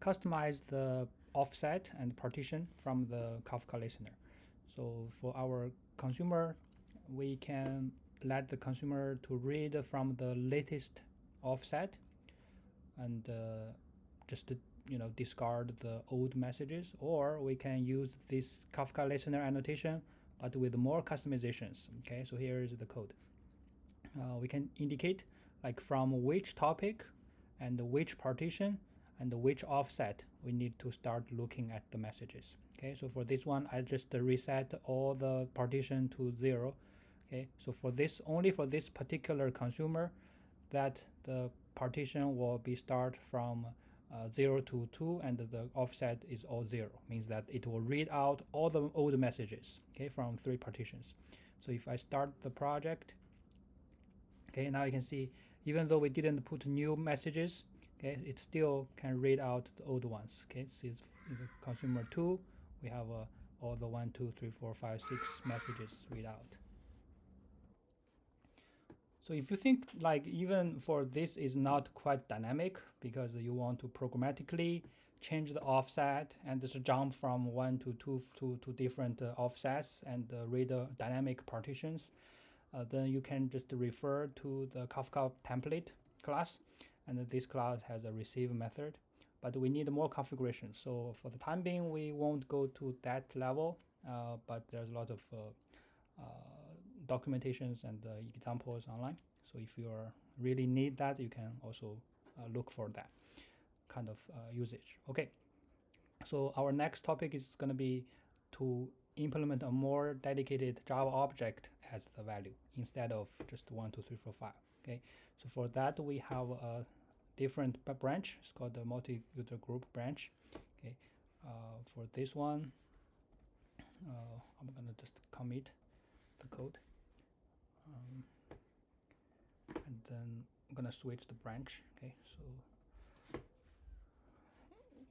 customize the offset and partition from the Kafka listener. So for our consumer, we can let the consumer to read from the latest offset and just discard the old messages, or we can use this Kafka listener annotation but with more customizations. Okay, so here is the code. We can indicate like from which topic and which partition and which offset we need to start looking at the messages. Okay, so for this one I just reset all the partition to 0. Okay, so for this, only for this particular consumer, that the partition will be start from 0 to 2 and the offset is all 0, means that it will read out all the old messages, okay, from 3 partitions. So if I start the project, okay, now you can see even though we didn't put new messages, okay, it still can read out the old ones. Okay, so it's the consumer 2, we have all the 1, 2, 3, 4, 5, 6 messages read out. So if you think like even for this is not quite dynamic because you want to programmatically change the offset and just jump from 1 to 2 to different offsets and read dynamic partitions, then you can just refer to the Kafka template class, and this class has a receive method. But we need more configuration. So for the time being, we won't go to that level, but there's a lot of documentations and examples online. So if you really need that, you can also look for that kind of usage. Okay, so our next topic is going to be to implement a more dedicated Java object as the value instead of just 1, 2, 3, 4, 5. Okay, so for that we have a different branch. It's called the multi-user group branch. Okay, for this one, I'm gonna just commit the code, and then I'm gonna switch the branch. Okay, so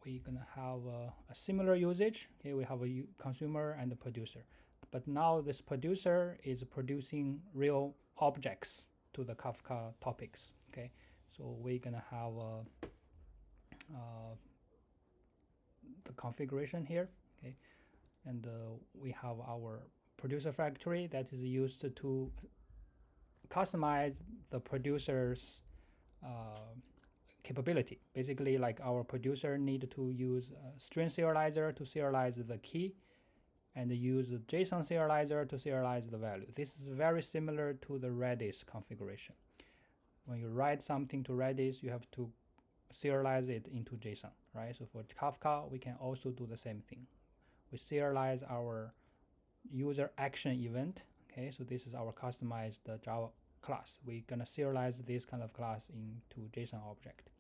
we're gonna have a similar usage. Okay, we have a consumer and a producer, but now this producer is producing real objects to the Kafka topics. Okay, so we're gonna have the configuration here. Okay, and we have our producer factory that is used to customize the producer's capability. Basically, like our producer need to use string serializer to serialize the key and use JSON serializer to serialize the value. This is very similar to the Redis configuration. When you write something to Redis, you have to serialize it into JSON, right? So for Kafka, we can also do the same thing. We serialize our user action event. Okay, so this is our customized Java class. We're gonna serialize this kind of class into JSON object,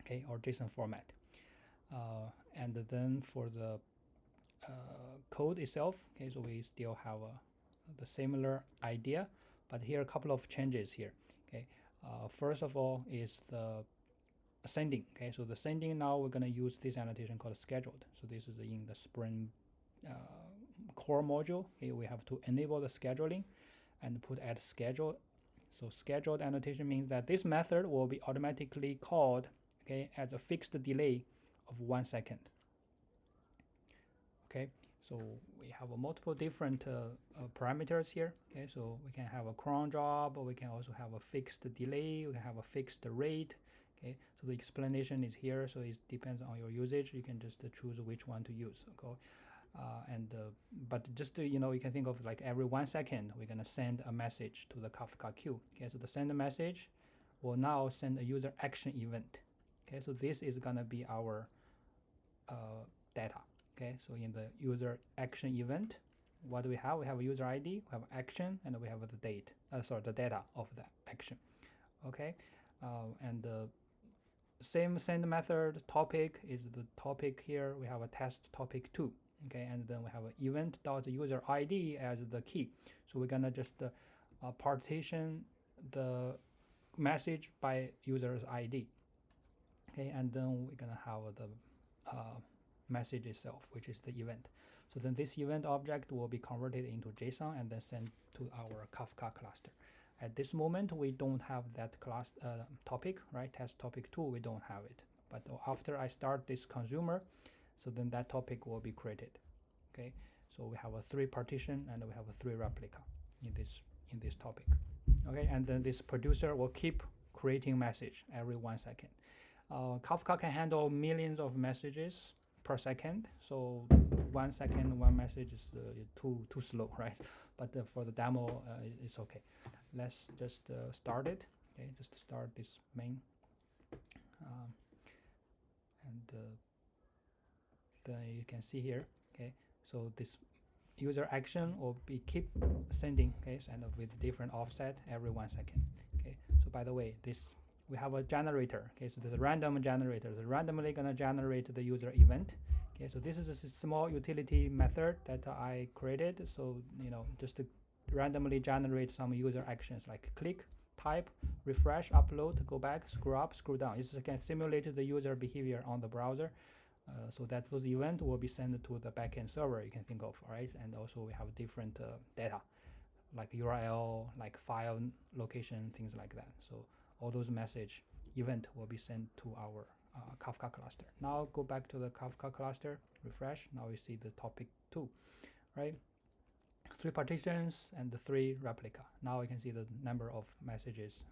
okay, or JSON format. And then for the code itself, okay, so we still have the similar idea, but here are a couple of changes here. Okay, first of all is the sending. Okay, so the sending, now we're going to use this annotation called scheduled. So this is in the Spring core module. Here we have to enable the scheduling and put add schedule. So scheduled annotation means that this method will be automatically called, okay, at a fixed delay of 1 second. Okay, so we have multiple different parameters here. Okay, so we can have a cron job, or we can also have a fixed delay, we can have a fixed rate. Okay, so the explanation is here, so it depends on your usage. You can just choose which one to use. Okay, but just to, you can think of like every 1 second we're gonna send a message to the Kafka queue. Okay, so the send message will now send a user action event. Okay, so this is gonna be our data. Okay, so in the user action event, what do we have? We have a user ID, we have action, and we have the date. The data of the action. Okay, and the same send method topic is the topic here. We have a test topic 2. Okay, and then we have an event.user ID as the key. So we're gonna just partition the message by user's ID. Okay, and then we're gonna have the message itself, which is the event. So then this event object will be converted into JSON and then sent to our Kafka cluster. At this moment, we don't have that class topic, right? Test topic 2, we don't have it. But after I start this consumer, so then that topic will be created. Okay, so we have a 3 partition and we have a 3 replica in this topic. Okay, and then this producer will keep creating message every 1 second. Kafka can handle millions of messages per second, so 1 second 1 message is too slow, right? But for the demo, it's okay. Let's just start it. Okay, just start this main, and then you can see here. Okay, so this user action will be keep sending, okay, and with different offset every 1 second. Okay, so by the way, this we have a generator. Okay, so there's a random generator. It's randomly gonna generate the user event. Okay, so this is a small utility method that I created. So just to randomly generate some user actions like click, type, refresh, upload, go back, scroll up, scroll down. It can simulate the user behavior on the browser. So that those events will be sent to the backend server you can think of, right? And also we have different data like URL, like file location, things like that. So all those message event will be sent to our Kafka cluster. Now go back to the Kafka cluster, refresh. Now we see the topic 2, right? 3 partitions and the 3 replica. Now you can see the number of messages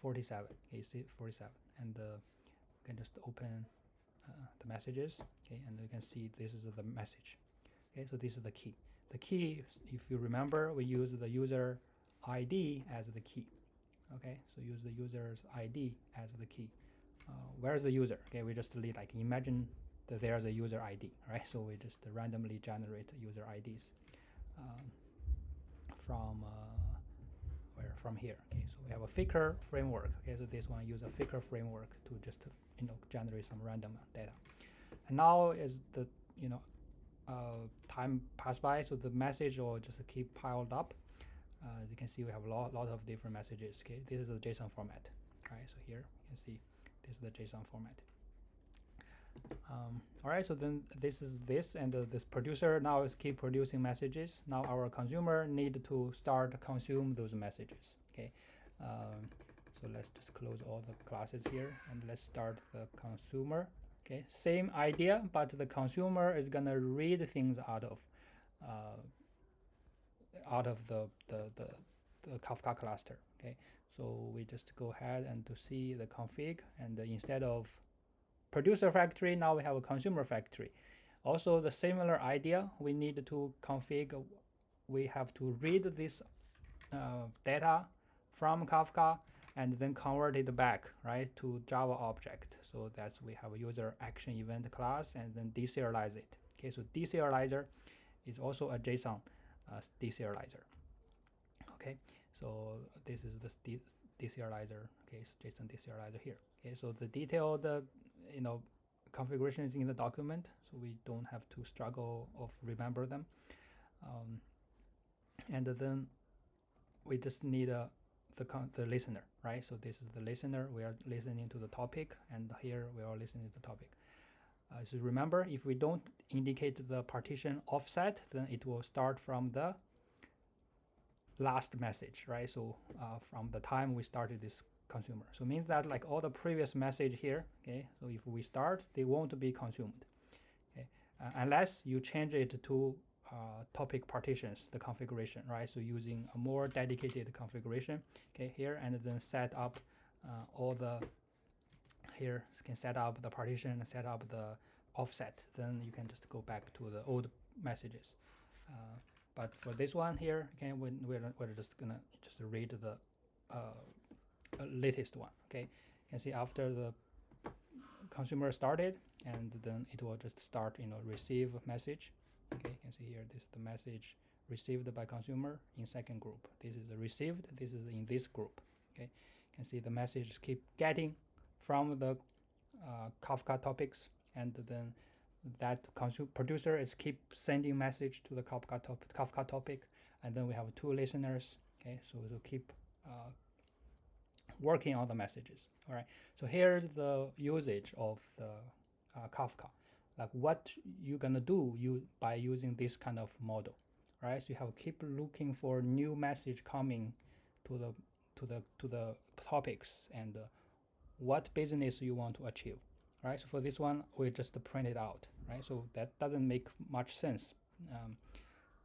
47. Okay, you see 47, and you can just open the messages. Okay, and you can see this is the message. Okay, so this is the key. The key, if you remember, we use the user ID as the key. Okay, so use the user's ID as the key. Where's the user? Okay, we just imagine that there's a user ID, right? So we just randomly generate user IDs from here. Okay, so we have a Faker framework. Okay, so this one use a Faker framework to just generate some random data. And now as the time pass by, so the message will just keep piled up. You can see we have a lot of different messages. Okay, this is the JSON format. Right, so here you can see this is the JSON format. All right, so then this is this, and this producer now is keep producing messages. Now our consumer need to start consume those messages. Okay, so let's just close all the classes here and let's start the consumer. Okay, same idea, but the consumer is gonna read things out of the Kafka cluster. Okay, so we just go ahead and to see the config, and instead of producer factory, now we have a consumer factory. Also the similar idea, we need to config, we have to read this data from Kafka and then convert it back, right, to Java object. So that's we have a user action event class and then deserialize it. Okay, so deserializer is also a JSON deserializer. Okay, so this is the deserializer. Okay, it's JSON deserializer here. Okay, so the detailed configuration is in the document, so we don't have to struggle of remember them. And then we just need the listener, right? So this is the listener. We are listening to the topic, and here we are listening to the topic. So remember, if we don't indicate the partition offset, then it will start from the last message, right? So from the time we started this consumer. So it means that like all the previous message here, okay, so if we start, they won't be consumed, okay, unless you change it to topic partitions, the configuration, right? So using a more dedicated configuration, okay, here, and then set up all the, here you can set up the partition and set up the offset, then you can just go back to the old messages. But for this one here, okay, we're just gonna just read the latest one. Okay, you can see after the consumer started, and then it will just start receive message. Okay, you can see here this is the message received by consumer in second group. This is received, this is in this group. Okay, you can see the message keep getting from the Kafka topics, and then that producer is keep sending message to the Kafka topic, and then we have 2 listeners. Okay, so we'll keep working on the messages. All right, so here's the usage of the Kafka, like what you're gonna do by using this kind of model, right? So you have to keep looking for new message coming to the topics, and what business you want to achieve, right? So for this one, we just print it out, right? So that doesn't make much sense.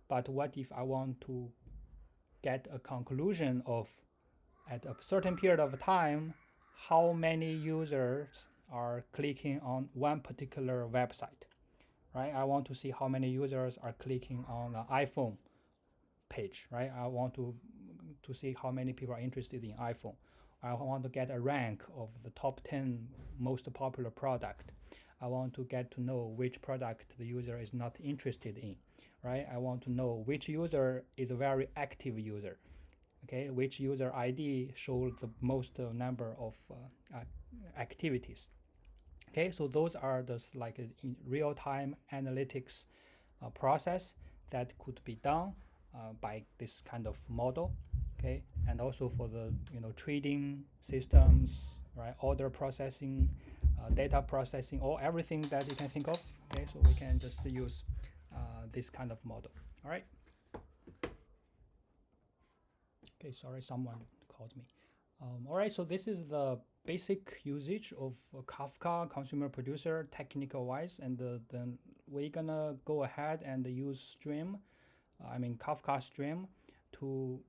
But what if I want to get a conclusion of, at a certain period of time, how many users are clicking on one particular website, right? I want to see how many users are clicking on the iPhone page, right? I want to see how many people are interested in iPhone. I want to get a rank of the top 10 most popular product. I want to get to know which product the user is not interested in, right? I want to know which user is a very active user, okay? Which user ID shows the most number of activities. Okay, so those are the like in real-time analytics process that could be done by this kind of model. Okay, and also for the trading systems, right? Order processing, data processing, or everything that you can think of. Okay, so we can just use this kind of model. All right. Okay, sorry, someone called me. All right, so this is the basic usage of Kafka consumer producer technical wise, and then we're gonna go ahead and use stream, Kafka stream, to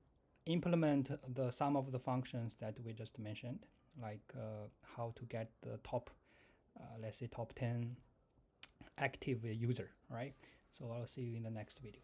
implement some of the functions that we just mentioned, like how to get the top, let's say top 10 active user, right? So I'll see you in the next video.